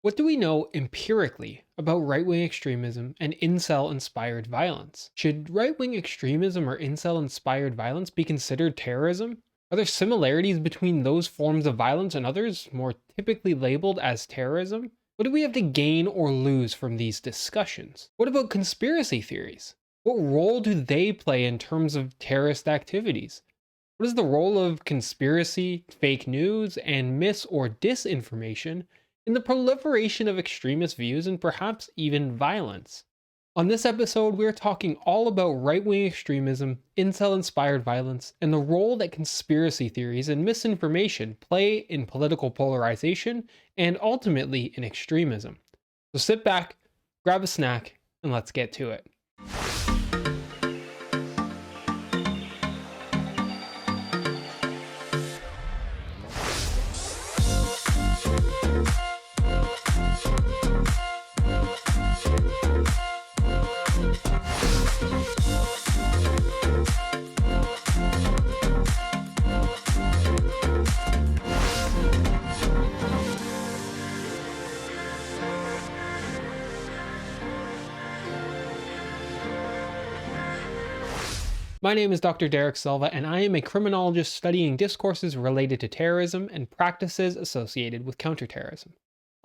What do we know empirically about right wing extremism and incel inspired violence? Should right wing extremism or incel inspired violence be considered terrorism? Are there similarities between those forms of violence and others, more typically labeled as terrorism? What do we have to gain or lose from these discussions? What about conspiracy theories? What role do they play in terms of terrorist activities? What is the role of conspiracy, fake news, and mis or disinformation in the proliferation of extremist views and perhaps even violence? On this episode, we're talking all about right wing extremism, incel inspired violence, and the role that conspiracy theories and misinformation play in political polarization and ultimately in extremism. So sit back, grab a snack, and let's get to it. My name is Dr. Derek Silva, and I am a criminologist studying discourses related to terrorism and practices associated with counterterrorism.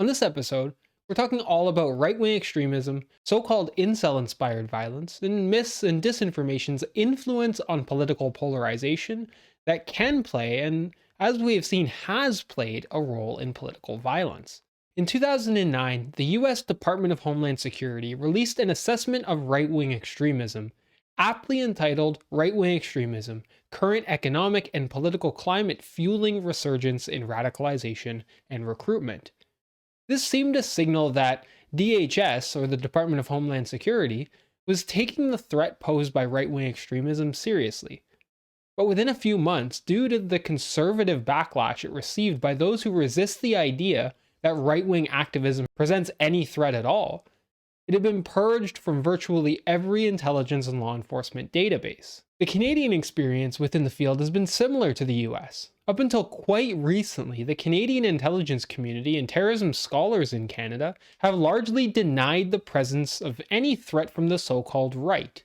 On this episode, we're talking all about right wing extremism, so called incel inspired violence, and mis and disinformation's influence on political polarization that can play, and as we have seen, has played a role in political violence. In 2009, the US Department of Homeland Security released an assessment of right wing extremism aptly entitled Right Wing Extremism Current Economic and Political Climate Fueling Resurgence in Radicalization and Recruitment. This seemed to signal that DHS, or the Department of Homeland Security, was taking the threat posed by right wing extremism seriously. But within a few months, due to the conservative backlash it received by those who resist the idea that right wing activism presents any threat at all, it had been purged from virtually every intelligence and law enforcement database. The Canadian experience within the field has been similar to the US. Up until quite recently, the Canadian intelligence community and terrorism scholars in Canada have largely denied the presence of any threat from the so-called right.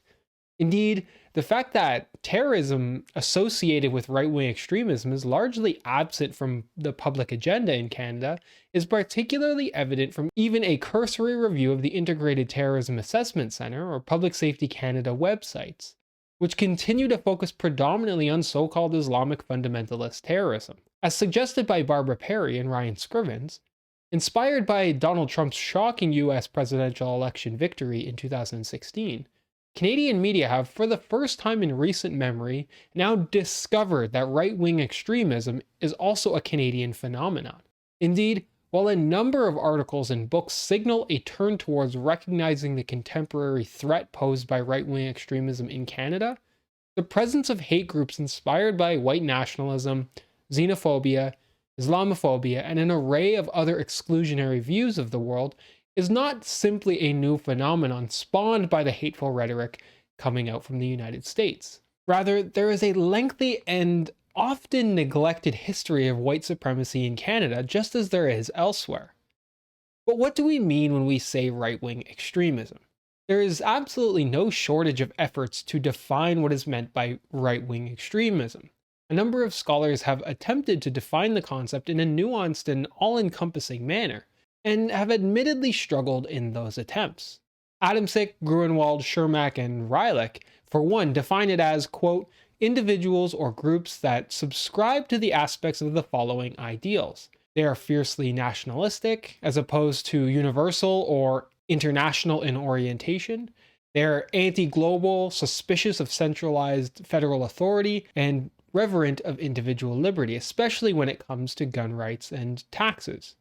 Indeed, the fact that terrorism associated with right wing extremism is largely absent from the public agenda in Canada is particularly evident from even a cursory review of the Integrated Terrorism Assessment Centre or Public Safety Canada websites, which continue to focus predominantly on so called Islamic fundamentalist terrorism. As suggested by Barbara Perry and Ryan Scrivens, inspired by Donald Trump's shocking US presidential election victory in 2016, Canadian media have, for the first time in recent memory, now discovered that right wing extremism is also a Canadian phenomenon. Indeed, while a number of articles and books signal a turn towards recognizing the contemporary threat posed by right wing extremism in Canada, the presence of hate groups inspired by white nationalism, xenophobia, Islamophobia, and an array of other exclusionary views of the world is not simply a new phenomenon spawned by the hateful rhetoric coming out from the United States. Rather, there is a lengthy and often neglected history of white supremacy in Canada, just as there is elsewhere. But what do we mean when we say right-wing extremism? There is absolutely no shortage of efforts to define what is meant by right-wing extremism. A number of scholars have attempted to define the concept in a nuanced and all-encompassing manner, and have admittedly struggled in those attempts. Adamczyk, Gruenwald, Schermack, and Reilich, for one, define it as, quote, individuals or groups that subscribe to the aspects of the following ideals. They are fiercely nationalistic, as opposed to universal or international in orientation. They're anti-global, suspicious of centralized federal authority, and reverent of individual liberty, especially when it comes to gun rights and taxes.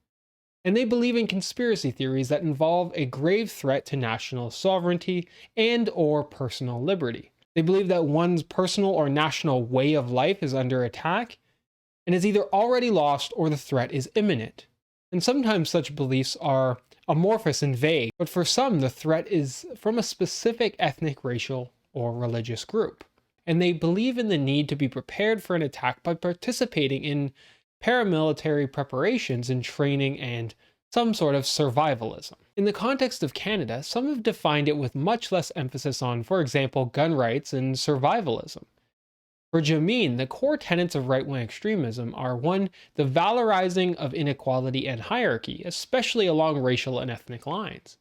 And they believe in conspiracy theories that involve a grave threat to national sovereignty and or personal liberty. They believe that one's personal or national way of life is under attack and is either already lost or the threat is imminent. And sometimes such beliefs are amorphous and vague, but for some the threat is from a specific ethnic, racial, or religious group. And they believe in the need to be prepared for an attack by participating in paramilitary preparations and training and some sort of survivalism. In the context of Canada, some have defined it with much less emphasis on, for example, gun rights and survivalism. For Jameen, the core tenets of right-wing extremism are 1. The valorizing of inequality and hierarchy, especially along racial and ethnic lines.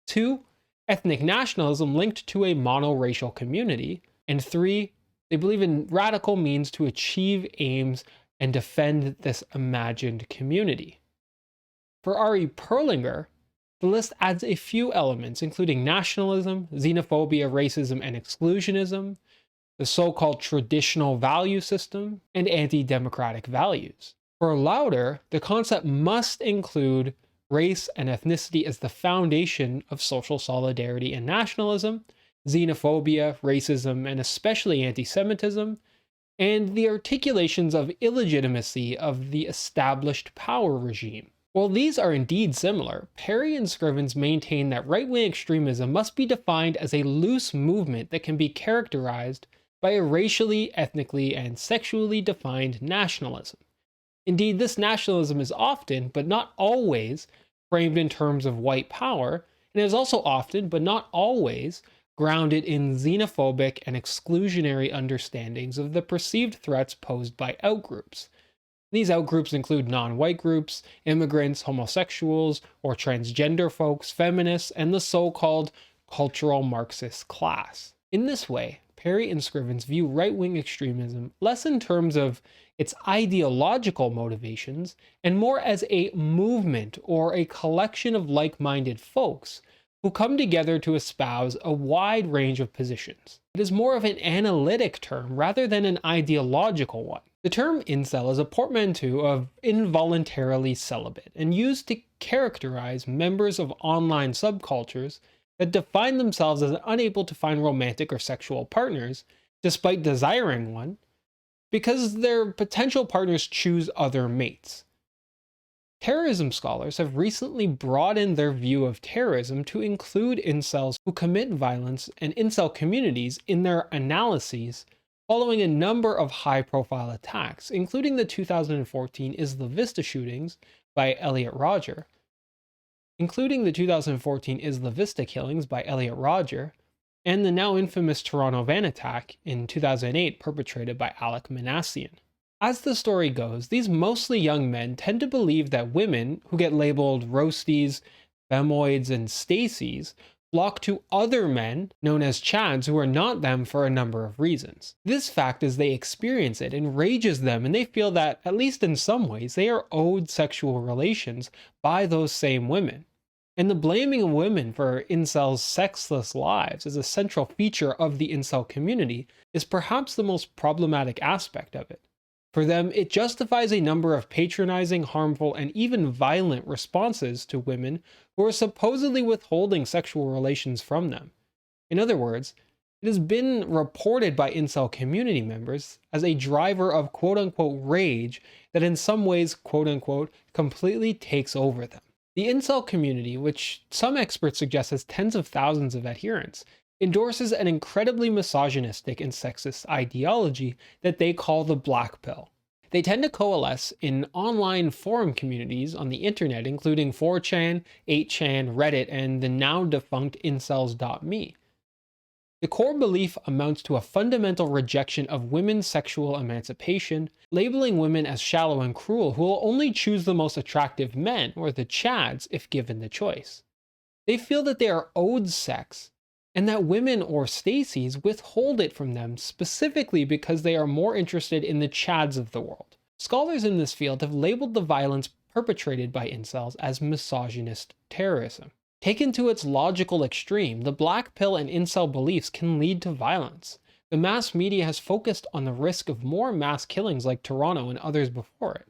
2. Ethnic nationalism linked to a monoracial community. And 3. They believe in radical means to achieve aims and defend this imagined community. For Ari Perlinger, the list adds a few elements, including nationalism, xenophobia, racism, and exclusionism, the so-called traditional value system, and anti-democratic values. For Lauder, the concept must include race and ethnicity as the foundation of social solidarity and nationalism, xenophobia, racism, and especially anti-Semitism, and the articulations of illegitimacy of the established power regime. While these are indeed similar, Perry and Scrivens maintain that right-wing extremism must be defined as a loose movement that can be characterized by a racially, ethnically, and sexually defined nationalism. Indeed, this nationalism is often, but not always, framed in terms of white power, and is also often, but not always, grounded in xenophobic and exclusionary understandings of the perceived threats posed by outgroups. These outgroups include non-white groups, immigrants, homosexuals, or transgender folks, feminists, and the so-called cultural Marxist class. In this way, Perry and Scrivens view right-wing extremism less in terms of its ideological motivations and more as a movement or a collection of like-minded folks who come together to espouse a wide range of positions. It is more of an analytic term rather than an ideological one. The term incel is a portmanteau of involuntarily celibate and used to characterize members of online subcultures that define themselves as unable to find romantic or sexual partners, despite desiring one, because their potential partners choose other mates. Terrorism scholars have recently broadened their view of terrorism to include incels who commit violence and incel communities in their analyses, following a number of high-profile attacks, including the 2014 Isla Vista shootings by Elliot Rodger, killings by Elliot Rodger, and the now infamous Toronto van attack in 2008 perpetrated by Alec Minassian. As the story goes, these mostly young men tend to believe that women who get labeled roasties, femoids, and Stacies flock to other men, known as Chads, who are not them for a number of reasons. This fact, as they experience it, enrages them, and they feel that, at least in some ways, they are owed sexual relations by those same women. And the blaming of women for incels' sexless lives as a central feature of the incel community is perhaps the most problematic aspect of it. For them, it justifies a number of patronizing, harmful, and even violent responses to women who are supposedly withholding sexual relations from them. In other words, it has been reported by incel community members as a driver of quote-unquote rage that in some ways, quote-unquote, completely takes over them. The incel community, which some experts suggest has tens of thousands of adherents, endorses an incredibly misogynistic and sexist ideology that they call the black pill. They tend to coalesce in online forum communities on the internet, including 4chan, 8chan, Reddit, and the now defunct incels.me. The core belief amounts to a fundamental rejection of women's sexual emancipation, labeling women as shallow and cruel who will only choose the most attractive men, or the Chads, if given the choice. They feel that they are owed sex, and that women or Stacies withhold it from them specifically because they are more interested in the Chads of the world. Scholars in this field have labeled the violence perpetrated by incels as misogynist terrorism. Taken to its logical extreme, the black pill and incel beliefs can lead to violence. The mass media has focused on the risk of more mass killings like Toronto and others before it,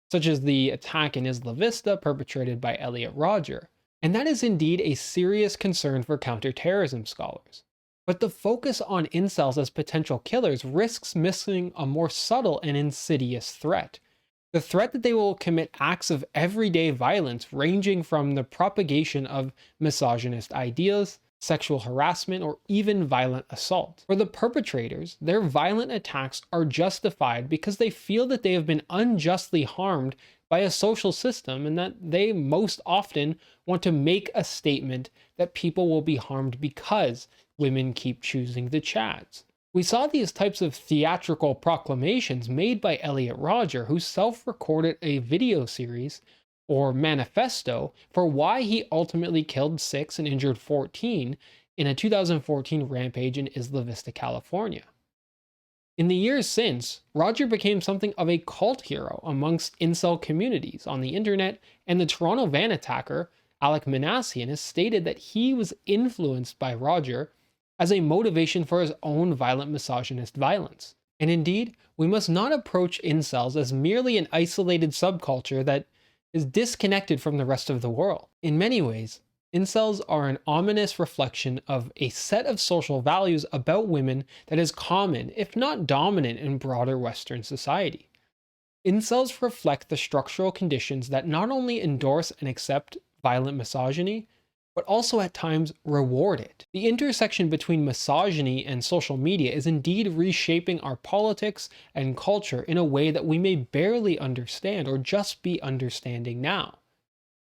such as the attack in Isla Vista perpetrated by Elliot Rodger. And that is indeed a serious concern for counterterrorism scholars. But the focus on incels as potential killers risks missing a more subtle and insidious threat. The threat that they will commit acts of everyday violence ranging from the propagation of misogynist ideas, sexual harassment, or even violent assault. For the perpetrators, their violent attacks are justified because they feel that they have been unjustly harmed by a social system, and that they most often want to make a statement that people will be harmed because women keep choosing the chads. We saw these types of theatrical proclamations made by Elliot Rodger, who self recorded a video series or manifesto for why he ultimately killed 6 and injured 14 in a 2014 rampage in Isla Vista, California. In the years since, Rodger became something of a cult hero amongst incel communities on the internet, and the Toronto van attacker, Alec Minassian, has stated that he was influenced by Rodger as a motivation for his own violent misogynist violence. And indeed, we must not approach incels as merely an isolated subculture that is disconnected from the rest of the world. In many ways, incels are an ominous reflection of a set of social values about women that is common, if not dominant, in broader Western society. Incels reflect the structural conditions that not only endorse and accept violent misogyny, but also at times reward it. The intersection between misogyny and social media is indeed reshaping our politics and culture in a way that we may barely understand or just be understanding now.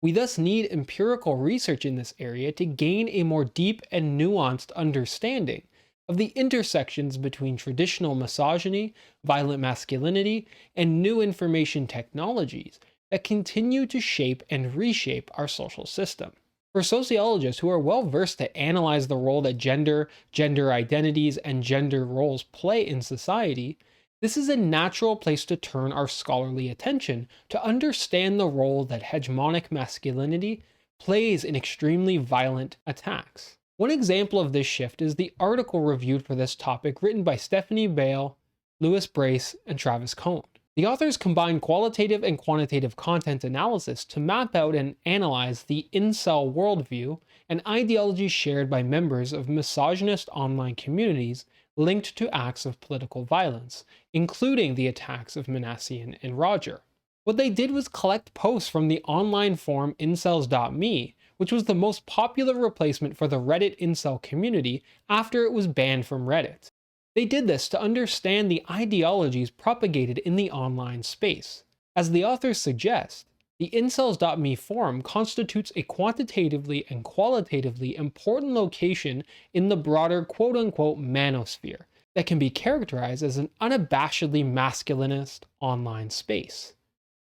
We thus need empirical research in this area to gain a more deep and nuanced understanding of the intersections between traditional misogyny, violent masculinity, and new information technologies that continue to shape and reshape our social system. For sociologists who are well versed to analyze the role that gender identities, and gender roles play in society, this is a natural place to turn our scholarly attention to understand the role that hegemonic masculinity plays in extremely violent attacks. One example of this shift is the article reviewed for this topic written by Stephanie Bale, Louis Brace, and Travis Cohn. The authors combine qualitative and quantitative content analysis to map out and analyze the incel worldview and ideology shared by members of misogynist online communities linked to acts of political violence, including the attacks of Minassian and Rodger. What they did was collect posts from the online forum incels.me, which was the most popular replacement for the Reddit incel community after it was banned from Reddit. They did this to understand the ideologies propagated in the online space. As the authors suggest, the incels.me forum constitutes a quantitatively and qualitatively important location in the broader quote-unquote manosphere that can be characterized as an unabashedly masculinist online space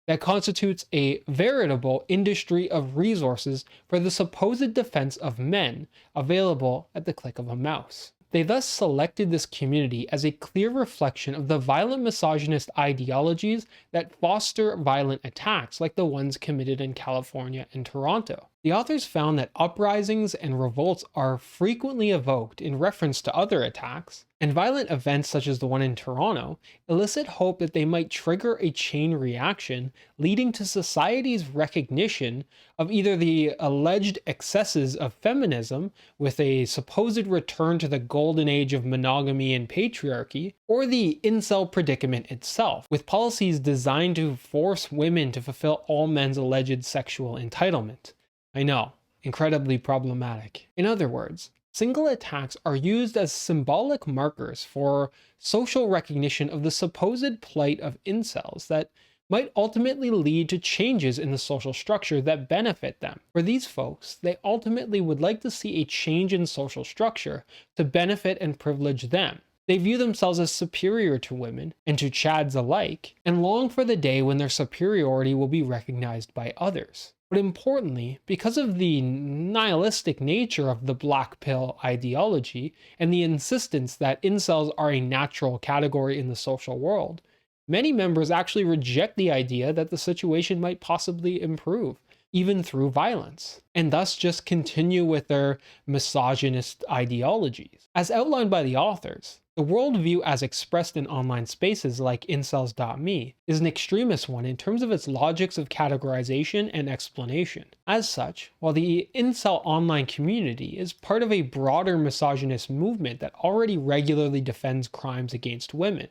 that constitutes a veritable industry of resources for the supposed defense of men available at the click of a mouse. They thus selected this community as a clear reflection of the violent misogynist ideologies that foster violent attacks like the ones committed in California and Toronto. The authors found that uprisings and revolts are frequently evoked in reference to other attacks, and violent events such as the one in Toronto elicit hope that they might trigger a chain reaction leading to society's recognition of either the alleged excesses of feminism, with a supposed return to the golden age of monogamy and patriarchy, or the incel predicament itself, with policies designed to force women to fulfill all men's alleged sexual entitlement. I know, incredibly problematic. In other words, single attacks are used as symbolic markers for social recognition of the supposed plight of incels that might ultimately lead to changes in the social structure that benefit them. For these folks, they ultimately would like to see a change in social structure to benefit and privilege them. They view themselves as superior to women and to chads alike, and long for the day when their superiority will be recognized by others. But importantly, because of the nihilistic nature of the black pill ideology and the insistence that incels are a natural category in the social world, many members actually reject the idea that the situation might possibly improve, even through violence, and thus just continue with their misogynist ideologies. As outlined by the authors, the worldview as expressed in online spaces like incels.me is an extremist one in terms of its logics of categorization and explanation. As such, while the incel online community is part of a broader misogynist movement that already regularly defends crimes against women,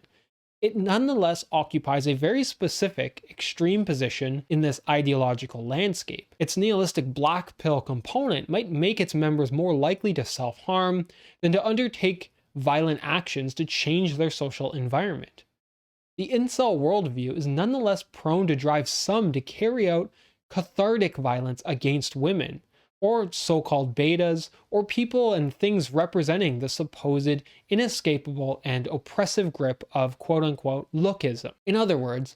it nonetheless occupies a very specific, extreme position in this ideological landscape. Its nihilistic black pill component might make its members more likely to self-harm than to undertake violent actions to change their social environment. The incel worldview is nonetheless prone to drive some to carry out cathartic violence against women, or so called betas, or people and things representing the supposed inescapable and oppressive grip of quote unquote lookism. In other words,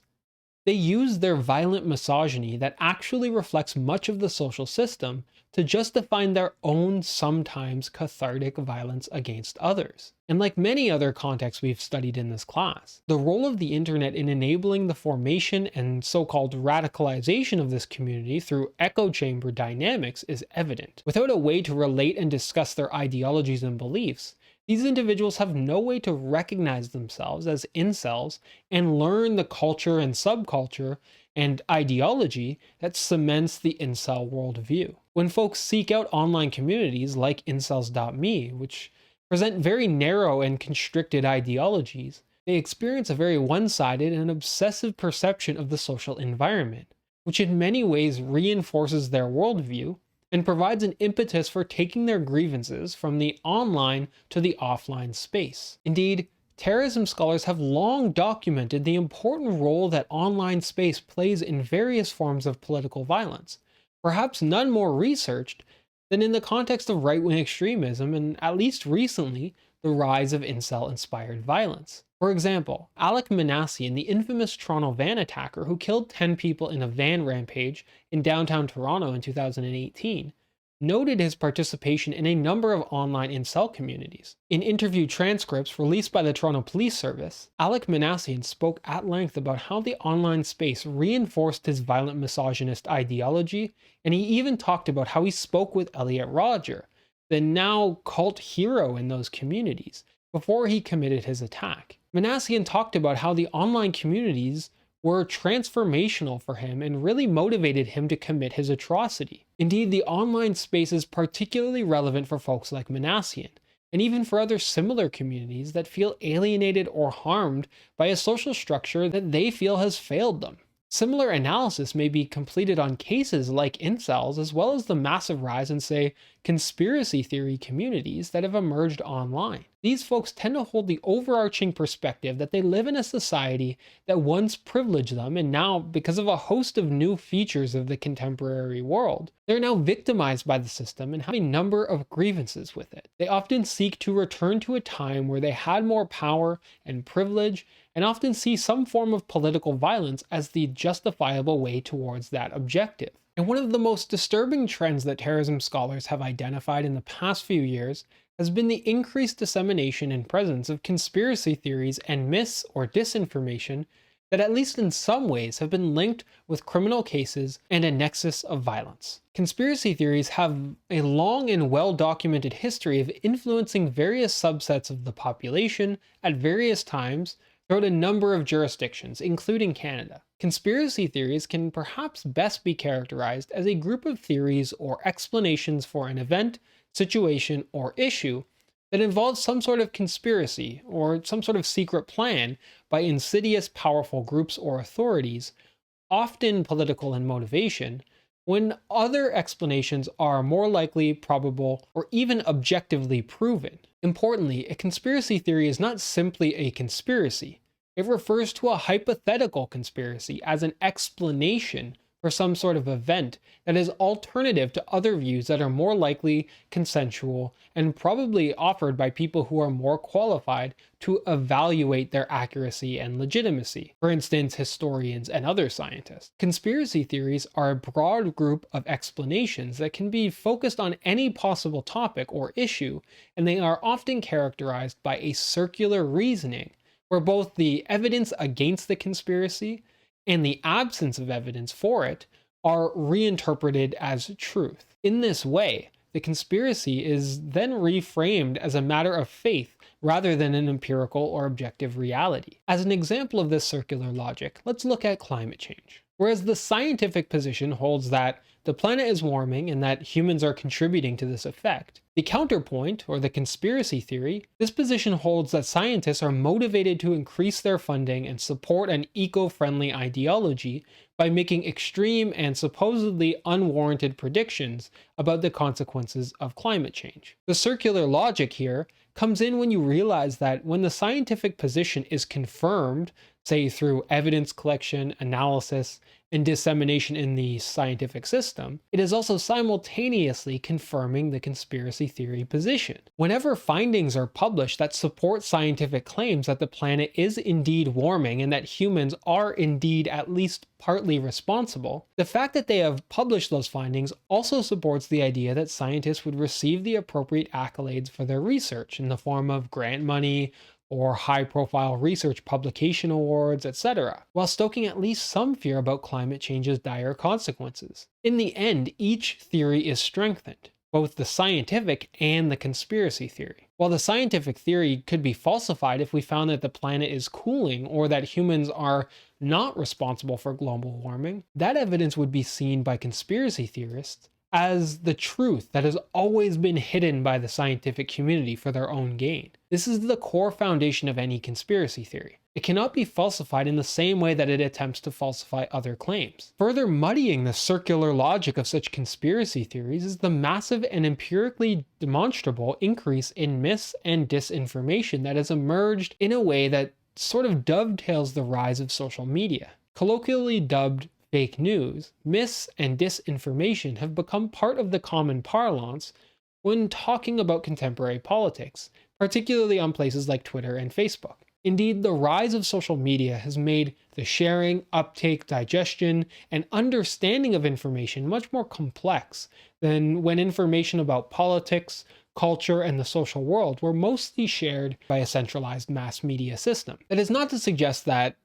they use their violent misogyny that actually reflects much of the social system to justify their own sometimes cathartic violence against others. And like many other contexts we've studied in this class, the role of the internet in enabling the formation and so-called radicalization of this community through echo chamber dynamics is evident. Without a way to relate and discuss their ideologies and beliefs, these individuals have no way to recognize themselves as incels and learn the culture and subculture and ideology that cements the incel worldview. When folks seek out online communities like incels.me, which present very narrow and constricted ideologies, they experience a very one-sided and obsessive perception of the social environment, which in many ways reinforces their worldview and provides an impetus for taking their grievances from the online to the offline space. Indeed, terrorism scholars have long documented the important role that online space plays in various forms of political violence, perhaps none more researched than in the context of right-wing extremism and, at least recently, the rise of incel-inspired violence. For example, Alec Manassian, the infamous Toronto van attacker who killed 10 people in a van rampage in downtown Toronto in 2018, noted his participation in a number of online incel communities. In interview transcripts released by the Toronto Police Service, Alec Manassian spoke at length about how the online space reinforced his violent misogynist ideology, and he even talked about how he spoke with Elliot Rodger, the now cult hero in those communities, before he committed his attack. Manassian talked about how the online communities were transformational for him and really motivated him to commit his atrocity. Indeed, the online space is particularly relevant for folks like Manassian, and even for other similar communities that feel alienated or harmed by a social structure that they feel has failed them. Similar analysis may be completed on cases like incels, as well as the massive rise in, say, conspiracy theory communities that have emerged online. These folks tend to hold the overarching perspective that they live in a society that once privileged them, and now, because of a host of new features of the contemporary world, they're now victimized by the system and have a number of grievances with it. They often seek to return to a time where they had more power and privilege, and often see some form of political violence as the justifiable way towards that objective. And one of the most disturbing trends that terrorism scholars have identified in the past few years has been the increased dissemination and presence of conspiracy theories and mis- or disinformation that, at least in some ways, have been linked with criminal cases and a nexus of violence. Conspiracy theories have a long and well-documented history of influencing various subsets of the population at various times throughout a number of jurisdictions, including Canada. Conspiracy theories can perhaps best be characterized as a group of theories or explanations for an event, situation, or issue that involves some sort of conspiracy or some sort of secret plan by insidious, powerful groups or authorities, often political in motivation, when other explanations are more likely, probable, or even objectively proven. Importantly, a conspiracy theory is not simply a conspiracy. It refers to a hypothetical conspiracy as an explanation for some sort of event that is alternative to other views that are more likely consensual and probably offered by people who are more qualified to evaluate their accuracy and legitimacy, for instance, historians and other scientists. Conspiracy theories are a broad group of explanations that can be focused on any possible topic or issue, and they are often characterized by a circular reasoning where both the evidence against the conspiracy and the absence of evidence for it are reinterpreted as truth. In this way, the conspiracy is then reframed as a matter of faith rather than an empirical or objective reality. As an example of this circular logic, let's look at climate change. Whereas the scientific position holds that the planet is warming and that humans are contributing to this effect, the counterpoint, or the conspiracy theory, this position holds that scientists are motivated to increase their funding and support an eco-friendly ideology by making extreme and supposedly unwarranted predictions about the consequences of climate change. The circular logic here comes in when you realize that when the scientific position is confirmed, say through evidence collection, analysis, and dissemination in the scientific system, it is also simultaneously confirming the conspiracy theory position. Whenever findings are published that support scientific claims that the planet is indeed warming and that humans are indeed at least partly responsible, the fact that they have published those findings also supports the idea that scientists would receive the appropriate accolades for their research in the form of grant money, or high-profile research publication awards, etc., while stoking at least some fear about climate change's dire consequences. In the end, each theory is strengthened, both the scientific and the conspiracy theory. While the scientific theory could be falsified if we found that the planet is cooling or that humans are not responsible for global warming, that evidence would be seen by conspiracy theorists as the truth that has always been hidden by the scientific community for their own gain. This is the core foundation of any conspiracy theory. It cannot be falsified in the same way that it attempts to falsify other claims. Further muddying the circular logic of such conspiracy theories is the massive and empirically demonstrable increase in mis- and disinformation that has emerged in a way that sort of dovetails the rise of social media. Colloquially dubbed fake news, mis- and disinformation have become part of the common parlance when talking about contemporary politics, particularly on places like Twitter and Facebook. Indeed, the rise of social media has made the sharing, uptake, digestion, and understanding of information much more complex than when information about politics, culture, and the social world were mostly shared by a centralized mass media system. That is not to suggest that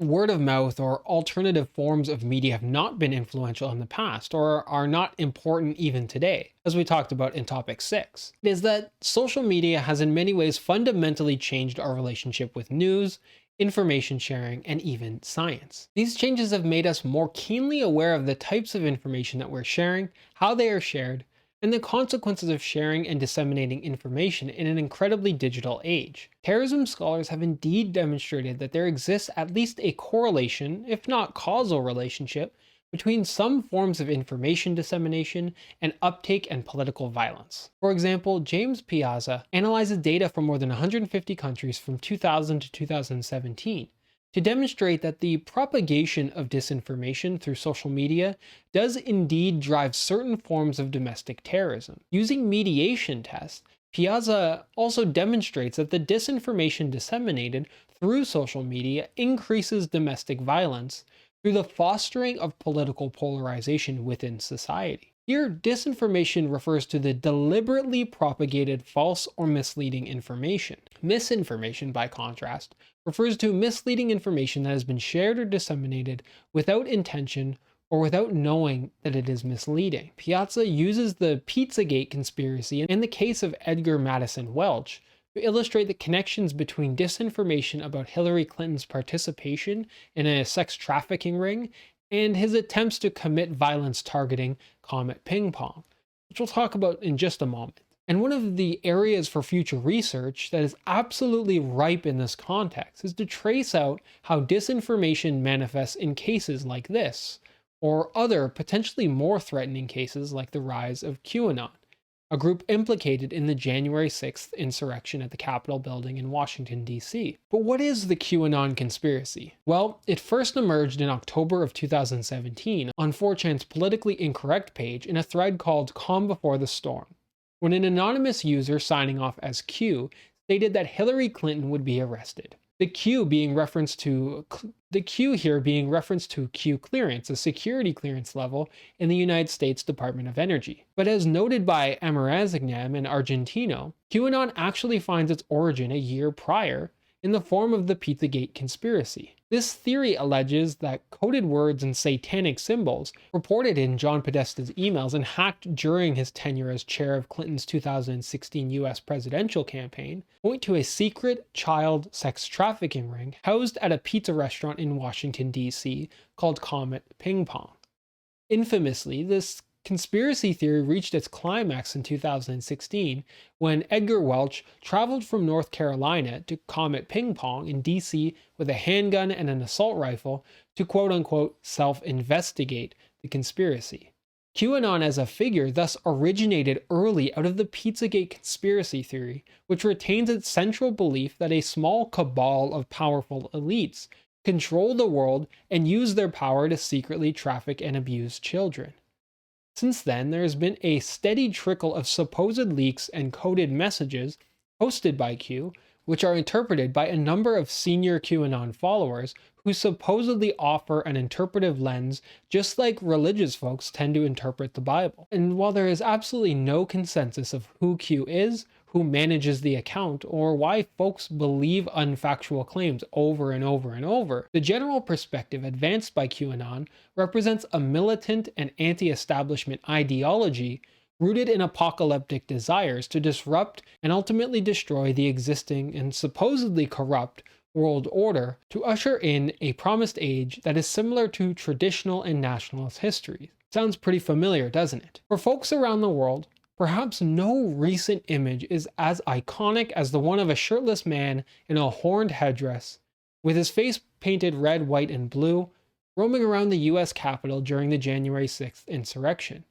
word of mouth or alternative forms of media have not been influential in the past or are not important even today, as we talked about in topic 6. It is that social media has in many ways fundamentally changed our relationship with news, information sharing, and even science. These changes have made us more keenly aware of the types of information that we're sharing, how they are shared, and the consequences of sharing and disseminating information in an incredibly digital age. Terrorism scholars have indeed demonstrated that there exists at least a correlation, if not causal relationship, between some forms of information dissemination and uptake and political violence. For example, James Piazza analyzes data from more than 150 countries from 2000 to 2017 to demonstrate that the propagation of disinformation through social media does indeed drive certain forms of domestic terrorism. Using mediation tests, Piazza also demonstrates that the disinformation disseminated through social media increases domestic violence through the fostering of political polarization within society. Here, disinformation refers to the deliberately propagated false or misleading information. Misinformation, by contrast, refers to misleading information that has been shared or disseminated without intention or without knowing that it is misleading. Piazza uses the Pizzagate conspiracy and the case of Edgar Madison Welch to illustrate the connections between disinformation about Hillary Clinton's participation in a sex trafficking ring and his attempts to commit violence targeting Comet Ping Pong, which we'll talk about in just a moment. And one of the areas for future research that is absolutely ripe in this context is to trace out how disinformation manifests in cases like this, or other potentially more threatening cases like the rise of QAnon, a group implicated in the January 6th insurrection at the Capitol building in Washington, D.C. But what is the QAnon conspiracy? Well, it first emerged in October of 2017 on 4chan's politically incorrect page in a thread called Calm Before the Storm, when an anonymous user signing off as Q stated that Hillary Clinton would be arrested. The Q here being reference to Q clearance, a security clearance level in the United States Department of Energy. But as noted by Amarazignam and Argentino, QAnon actually finds its origin a year prior in the form of the Pizzagate conspiracy. This theory alleges that coded words and satanic symbols reported in John Podesta's emails and hacked during his tenure as chair of Clinton's 2016 US presidential campaign point to a secret child sex trafficking ring housed at a pizza restaurant in Washington, D.C. called Comet Ping Pong. Infamously, this conspiracy theory reached its climax in 2016 when Edgar Welch traveled from North Carolina to Comet Ping Pong in DC with a handgun and an assault rifle to quote-unquote self-investigate the conspiracy. QAnon as a figure thus originated early out of the Pizzagate conspiracy theory, which retains its central belief that a small cabal of powerful elites control the world, and use their power to secretly traffic and abuse children. Since then, there has been a steady trickle of supposed leaks and coded messages posted by Q, which are interpreted by a number of senior QAnon followers who supposedly offer an interpretive lens just like religious folks tend to interpret the Bible. And while there is absolutely no consensus of who Q is, who manages the account, or why folks believe unfactual claims over and over and over, the general perspective advanced by QAnon represents a militant and anti-establishment ideology rooted in apocalyptic desires to disrupt and ultimately destroy the existing and supposedly corrupt world order to usher in a promised age that is similar to traditional and nationalist history. Sounds pretty familiar, doesn't it? For folks around the world, perhaps no recent image is as iconic as the one of a shirtless man in a horned headdress, with his face painted red, white, and blue, roaming around the US Capitol during the January 6th insurrection.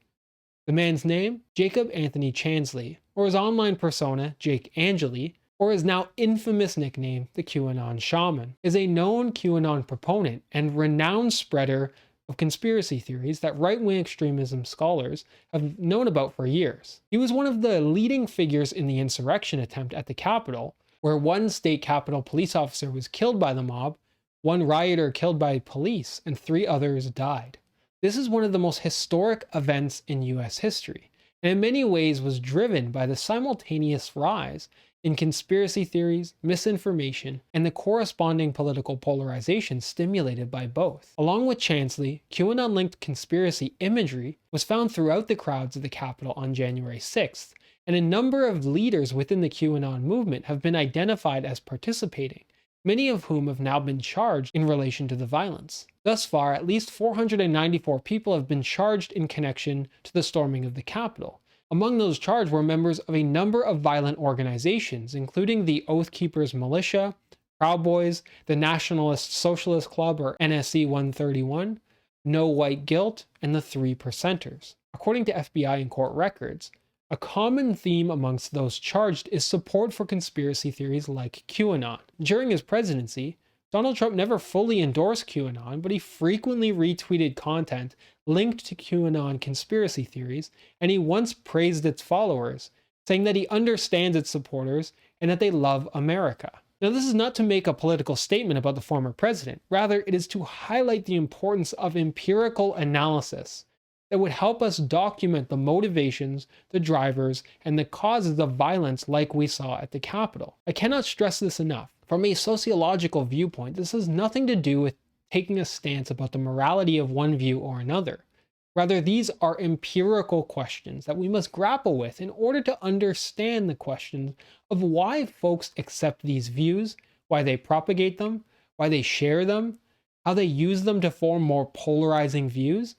The man's name? Jacob Anthony Chansley, or his online persona, Jake Angeli, or his now infamous nickname, the QAnon Shaman, is a known QAnon proponent and renowned spreader of conspiracy theories that right-wing extremism scholars have known about for years. He was one of the leading figures in the insurrection attempt at the Capitol, where one state Capitol police officer was killed by the mob, one rioter killed by police, and 3 others died. This is one of the most historic events in US history, and in many ways was driven by the simultaneous rise in conspiracy theories, misinformation, and the corresponding political polarization stimulated by both. Along with Chansley, QAnon-linked conspiracy imagery was found throughout the crowds of the Capitol on January 6th, and a number of leaders within the QAnon movement have been identified as participating, many of whom have now been charged in relation to the violence. Thus far, at least 494 people have been charged in connection to the storming of the Capitol. Among those charged were members of a number of violent organizations, including the Oath Keepers Militia, Proud Boys, the Nationalist Socialist Club or NSC 131, No White Guilt, and the 3 Percenters. According to FBI and court records, a common theme amongst those charged is support for conspiracy theories like QAnon. During his presidency, Donald Trump never fully endorsed QAnon, but he frequently retweeted content linked to QAnon conspiracy theories, and he once praised its followers, saying that he understands its supporters and that they love America. Now, this is not to make a political statement about the former president. Rather, it is to highlight the importance of empirical analysis that would help us document the motivations, the drivers, and the causes of violence like we saw at the Capitol. I cannot stress this enough. From a sociological viewpoint, this has nothing to do with taking a stance about the morality of one view or another. Rather, these are empirical questions that we must grapple with in order to understand the questions of why folks accept these views, why they propagate them, why they share them, how they use them to form more polarizing views,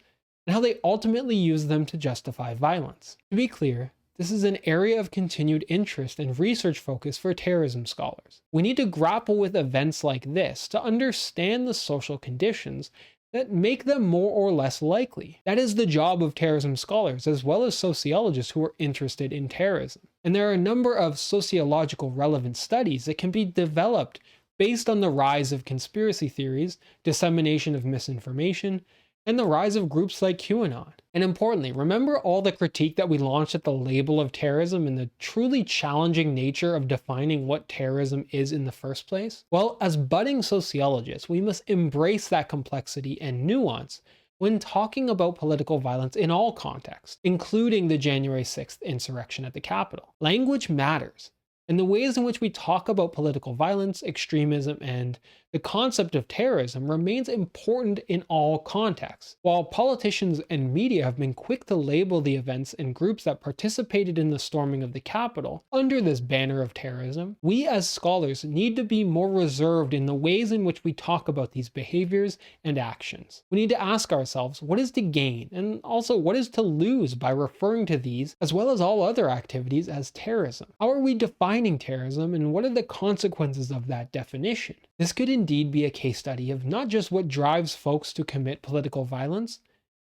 and how they ultimately use them to justify violence. To be clear, this is an area of continued interest and research focus for terrorism scholars. We need to grapple with events like this to understand the social conditions that make them more or less likely. That is the job of terrorism scholars, as well as sociologists who are interested in terrorism. And there are a number of sociological relevant studies that can be developed based on the rise of conspiracy theories, dissemination of misinformation, and the rise of groups like QAnon. And importantly, remember all the critique that we launched at the label of terrorism and the truly challenging nature of defining what terrorism is in the first place? Well, as budding sociologists, we must embrace that complexity and nuance when talking about political violence in all contexts, including the January 6th insurrection at the Capitol. Language matters. And the ways in which we talk about political violence, extremism, and the concept of terrorism remains important in all contexts. While politicians and media have been quick to label the events and groups that participated in the storming of the Capitol under this banner of terrorism, we as scholars need to be more reserved in the ways in which we talk about these behaviors and actions. We need to ask ourselves, what is to gain, and also what is to lose by referring to these, as well as all other activities, as terrorism? How are we defining terrorism, and what are the consequences of that definition? This could indeed be a case study of not just what drives folks to commit political violence,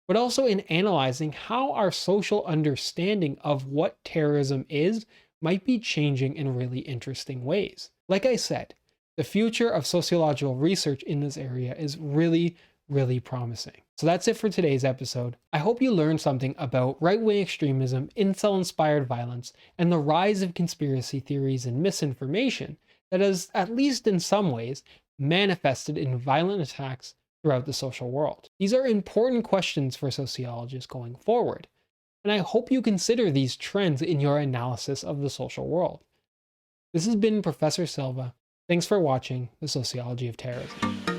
but also in analyzing how our social understanding of what terrorism is might be changing in really interesting ways. Like I said, The future of sociological research in this area is really promising. So that's it for today's episode. I hope you learned something about right-wing extremism, incel-inspired violence, and the rise of conspiracy theories and misinformation that has, at least in some ways, manifested in violent attacks throughout the social world. These are important questions for sociologists going forward, and I hope you consider these trends in your analysis of the social world. This has been Professor Silva. Thanks for watching The Sociology of Terrorism.